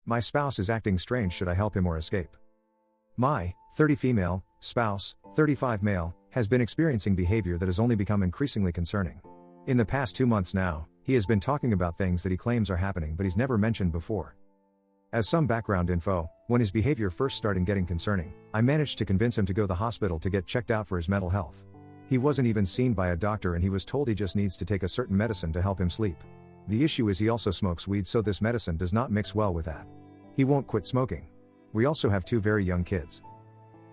My spouse is acting strange, should I help him or escape? My 30 female spouse, 35 male, has been experiencing behavior that has only become increasingly concerning. In the past 2 months now, he has been talking about things that he claims are happening but he's never mentioned before. As some background info, when his behavior first started getting concerning, I managed to convince him to go to the hospital to get checked out for his mental health. He wasn't even seen by a doctor and he was told he just needs to take a certain medicine to help him sleep. The issue is he also smokes weed, so this medicine does not mix well with that. He won't quit smoking. We also have 2 very young kids.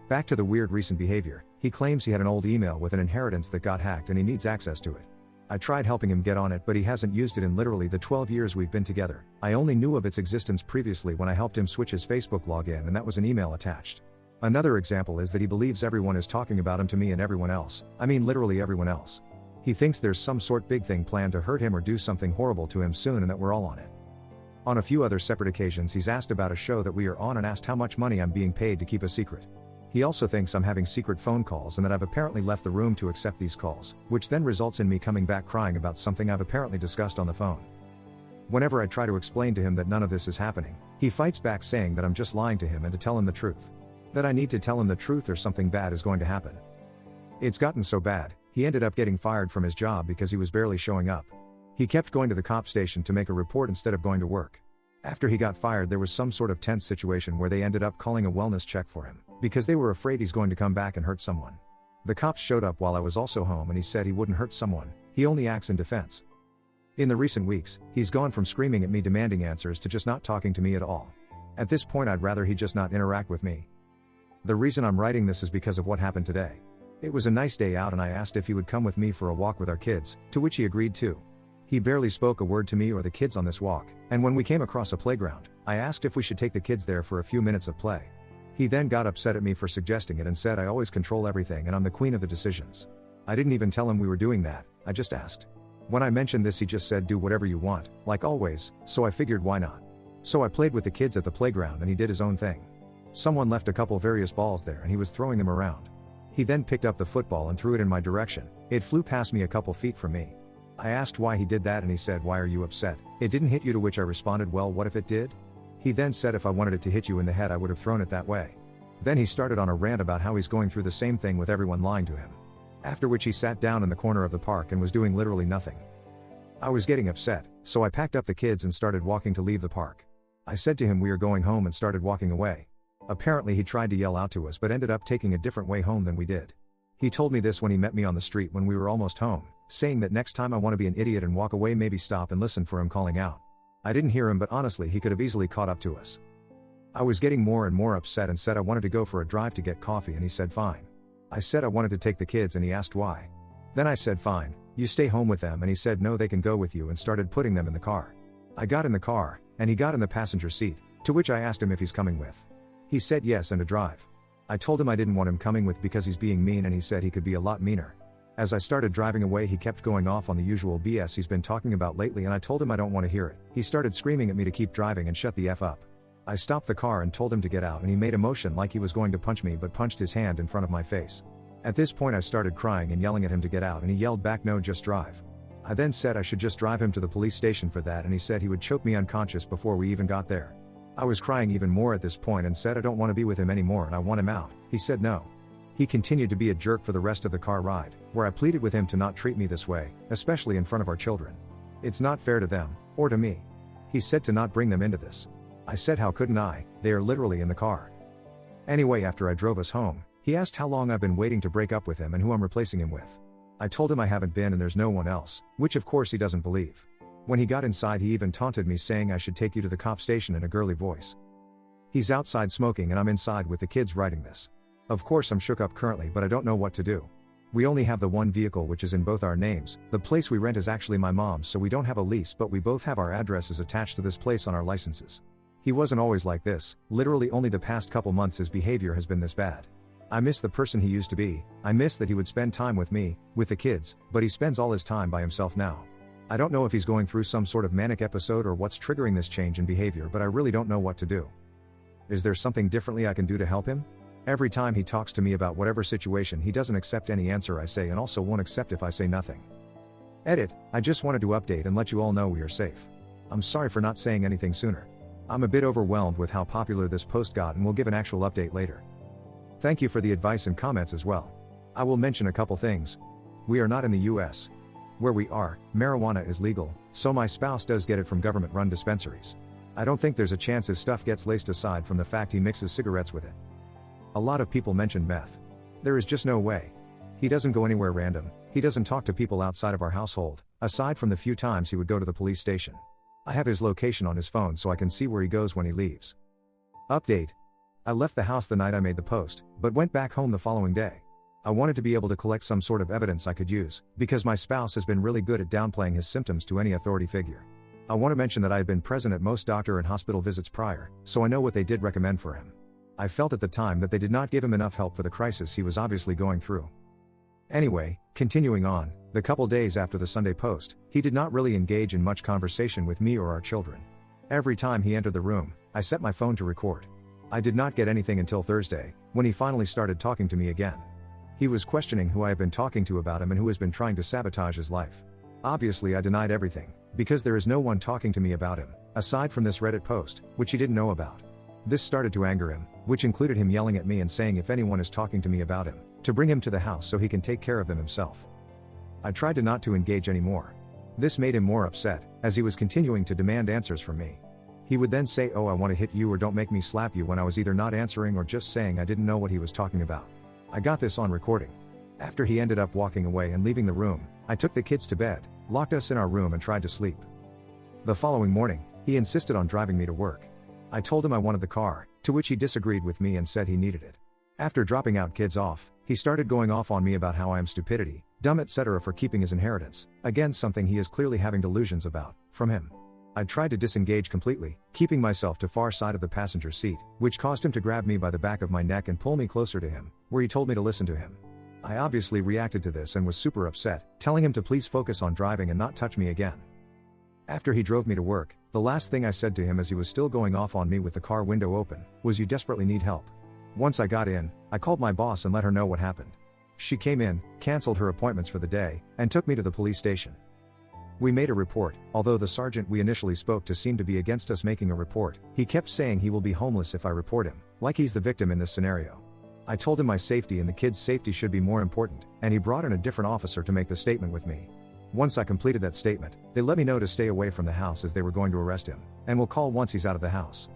Back to the weird recent behavior, he claims he had an old email with an inheritance that got hacked and he needs access to it. I tried helping him get on it, but he hasn't used it in literally the 12 years we've been together. I only knew of its existence previously when I helped him switch his Facebook login, and that was an email attached. Another example is that he believes everyone is talking about him to me and everyone else. I mean literally everyone else. He thinks there's some sort big thing planned to hurt him or do something horrible to him soon and that we're all on it. On a few other separate occasions he's asked about a show that we are on and asked how much money I'm being paid to keep a secret. He also thinks I'm having secret phone calls and that I've apparently left the room to accept these calls, which then results in me coming back crying about something I've apparently discussed on the phone. Whenever I try to explain to him that none of this is happening, he fights back saying that I'm just lying to him and to tell him the truth. That I need to tell him the truth or something bad is going to happen. It's gotten so bad, he ended up getting fired from his job because he was barely showing up. He kept going to the cop station to make a report instead of going to work. After he got fired, there was some sort of tense situation where they ended up calling a wellness check for him, because they were afraid he's going to come back and hurt someone. The cops showed up while I was also home and he said he wouldn't hurt someone, he only acts in defense. In the recent weeks, he's gone from screaming at me demanding answers to just not talking to me at all. At this point I'd rather he just not interact with me. The reason I'm writing this is because of what happened today. It was a nice day out and I asked if he would come with me for a walk with our kids, to which he agreed to. He barely spoke a word to me or the kids on this walk, and when we came across a playground, I asked if we should take the kids there for a few minutes of play. He then got upset at me for suggesting it and said I always control everything and I'm the queen of the decisions. I didn't even tell him we were doing that, I just asked. When I mentioned this he just said do whatever you want, like always, so I figured why not. So I played with the kids at the playground and he did his own thing. Someone left a couple various balls there and he was throwing them around. He then picked up the football and threw it in my direction. It flew past me a couple feet from me. I asked why he did that and he said why are you upset? It didn't hit you, to which I responded well what if it did? He then said if I wanted it to hit you in the head I would have thrown it that way. Then he started on a rant about how he's going through the same thing with everyone lying to him. After which he sat down in the corner of the park and was doing literally nothing. I was getting upset, so I packed up the kids and started walking to leave the park. I said to him we are going home and started walking away. Apparently he tried to yell out to us but ended up taking a different way home than we did. He told me this when he met me on the street when we were almost home, saying that next time I want to be an idiot and walk away maybe stop and listen for him calling out. I didn't hear him, but honestly he could have easily caught up to us. I was getting more and more upset and said I wanted to go for a drive to get coffee and he said fine. I said I wanted to take the kids and he asked why. Then I said fine, you stay home with them, and he said no they can go with you and started putting them in the car. I got in the car, and he got in the passenger seat, to which I asked him if he's coming with. He said yes and to drive. I told him I didn't want him coming with because he's being mean and he said he could be a lot meaner. As I started driving away he kept going off on the usual BS he's been talking about lately and I told him I don't want to hear it. He started screaming at me to keep driving and shut the F up. I stopped the car and told him to get out and he made a motion like he was going to punch me but punched his hand in front of my face. At this point I started crying and yelling at him to get out and he yelled back no just drive. I then said I should just drive him to the police station for that and he said he would choke me unconscious before we even got there. I was crying even more at this point and said I don't want to be with him anymore and I want him out. He said no. He continued to be a jerk for the rest of the car ride, where I pleaded with him to not treat me this way, especially in front of our children. It's not fair to them, or to me. He said to not bring them into this. I said how couldn't I, they are literally in the car. Anyway, after I drove us home, he asked how long I've been waiting to break up with him and who I'm replacing him with. I told him I haven't been and there's no one else, which of course he doesn't believe. When he got inside he even taunted me saying I should take you to the cop station in a girly voice. He's outside smoking and I'm inside with the kids writing this. Of course I'm shook up currently but I don't know what to do. We only have the one vehicle which is in both our names. The place we rent is actually my mom's, so we don't have a lease but we both have our addresses attached to this place on our licenses. He wasn't always like this, literally only the past couple months his behavior has been this bad. I miss the person he used to be, I miss that he would spend time with me, with the kids, but he spends all his time by himself now. I don't know if he's going through some sort of manic episode or what's triggering this change in behavior, but I really don't know what to do. Is there something differently I can do to help him? Every time he talks to me about whatever situation he doesn't accept any answer I say and also won't accept if I say nothing. Edit, I just wanted to update and let you all know we are safe. I'm sorry for not saying anything sooner. I'm a bit overwhelmed with how popular this post got and will give an actual update later. Thank you for the advice and comments as well. I will mention a couple things. We are not in the US. Where we are, marijuana is legal, so my spouse does get it from government-run dispensaries. I don't think there's a chance his stuff gets laced aside from the fact he mixes cigarettes with it. A lot of people mentioned meth. There is just no way. He doesn't go anywhere random, he doesn't talk to people outside of our household, aside from the few times he would go to the police station. I have his location on his phone so I can see where he goes when he leaves. Update. I left the house the night I made the post, but went back home the following day. I wanted to be able to collect some sort of evidence I could use, because my spouse has been really good at downplaying his symptoms to any authority figure. I want to mention that I had been present at most doctor and hospital visits prior, so I know what they did recommend for him. I felt at the time that they did not give him enough help for the crisis he was obviously going through. Anyway, continuing on, the couple days after the Sunday post, he did not really engage in much conversation with me or our children. Every time he entered the room, I set my phone to record. I did not get anything until Thursday, when he finally started talking to me again. He was questioning who I have been talking to about him and who has been trying to sabotage his life. Obviously I denied everything, because there is no one talking to me about him, aside from this Reddit post, which he didn't know about. This started to anger him, which included him yelling at me and saying if anyone is talking to me about him, to bring him to the house so he can take care of them himself. I tried to not to engage anymore. This made him more upset, as he was continuing to demand answers from me. He would then say, "Oh, I want to hit you or don't make me slap you," when I was either not answering or just saying I didn't know what he was talking about. I got this on recording. After he ended up walking away and leaving the room, I took the kids to bed, locked us in our room and tried to sleep. The following morning, he insisted on driving me to work. I told him I wanted the car, to which he disagreed with me and said he needed it. After dropping out kids off, he started going off on me about how I am stupidity, dumb etc. for keeping his inheritance, again something he is clearly having delusions about, from him. I tried to disengage completely, keeping myself to far side of the passenger seat, which caused him to grab me by the back of my neck and pull me closer to him, where he told me to listen to him. I obviously reacted to this and was super upset, telling him to please focus on driving and not touch me again. After he drove me to work, the last thing I said to him as he was still going off on me with the car window open, was, "You desperately need help." Once I got in, I called my boss and let her know what happened. She came in, canceled her appointments for the day, and took me to the police station. We made a report, although the sergeant we initially spoke to seemed to be against us making a report. He kept saying he will be homeless if I report him, like he's the victim in this scenario. I told him my safety and the kids' safety should be more important, and he brought in a different officer to make the statement with me. Once I completed that statement, they let me know to stay away from the house as they were going to arrest him, and will call once he's out of the house.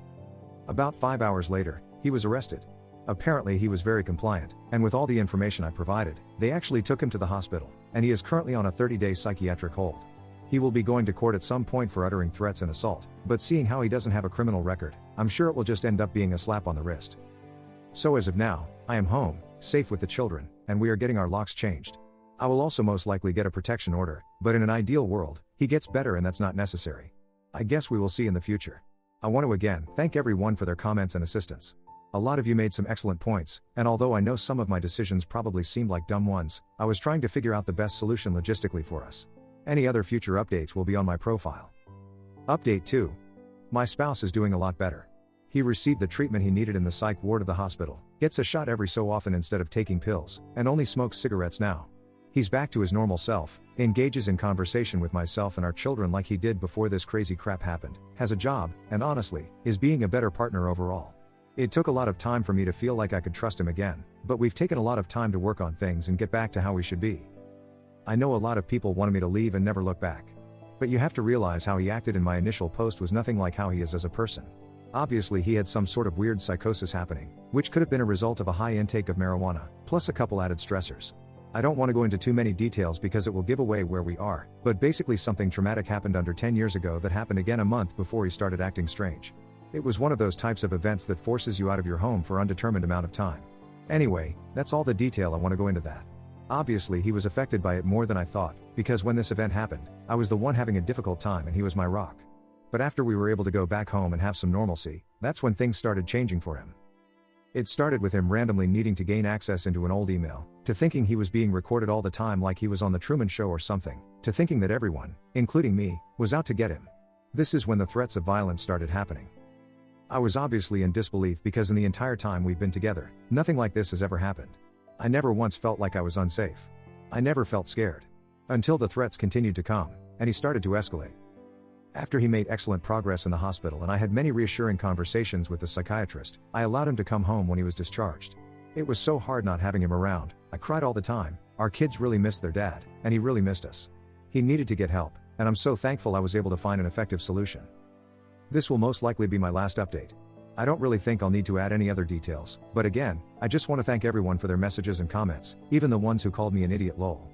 About 5 hours later, he was arrested. Apparently he was very compliant, and with all the information I provided, they actually took him to the hospital, and he is currently on a 30-day psychiatric hold. He will be going to court at some point for uttering threats and assault, but seeing how he doesn't have a criminal record, I'm sure it will just end up being a slap on the wrist. So as of now, I am home, safe with the children, and we are getting our locks changed. I will also most likely get a protection order, but in an ideal world, he gets better and that's not necessary. I guess we will see in the future. I want to again thank everyone for their comments and assistance. A lot of you made some excellent points, and although I know some of my decisions probably seemed like dumb ones, I was trying to figure out the best solution logistically for us. Any other future updates will be on my profile. Update 2. My spouse is doing a lot better. He received the treatment he needed in the psych ward of the hospital, gets a shot every so often instead of taking pills, and only smokes cigarettes now. He's back to his normal self, engages in conversation with myself and our children like he did before this crazy crap happened, has a job, and honestly, is being a better partner overall. It took a lot of time for me to feel like I could trust him again, but we've taken a lot of time to work on things and get back to how we should be. I know a lot of people wanted me to leave and never look back. But you have to realize how he acted in my initial post was nothing like how he is as a person. Obviously he had some sort of weird psychosis happening, which could have been a result of a high intake of marijuana, plus a couple added stressors. I don't want to go into too many details because it will give away where we are, but basically something traumatic happened under 10 years ago that happened again a month before he started acting strange. It was one of those types of events that forces you out of your home for undetermined amount of time. Anyway, that's all the detail I want to go into that. Obviously he was affected by it more than I thought, because when this event happened, I was the one having a difficult time and he was my rock. But after we were able to go back home and have some normalcy, that's when things started changing for him. It started with him randomly needing to gain access into an old email, to thinking he was being recorded all the time like he was on the Truman Show or something, to thinking that everyone, including me, was out to get him. This is when the threats of violence started happening. I was obviously in disbelief because in the entire time we've been together, nothing like this has ever happened. I never once felt like I was unsafe. I never felt scared. Until the threats continued to come, and he started to escalate. After he made excellent progress in the hospital and I had many reassuring conversations with the psychiatrist, I allowed him to come home when he was discharged. It was so hard not having him around. I cried all the time. Our kids really missed their dad, and he really missed us. He needed to get help, and I'm so thankful I was able to find an effective solution. This will most likely be my last update. I don't really think I'll need to add any other details, but again, I just want to thank everyone for their messages and comments, even the ones who called me an idiot lol.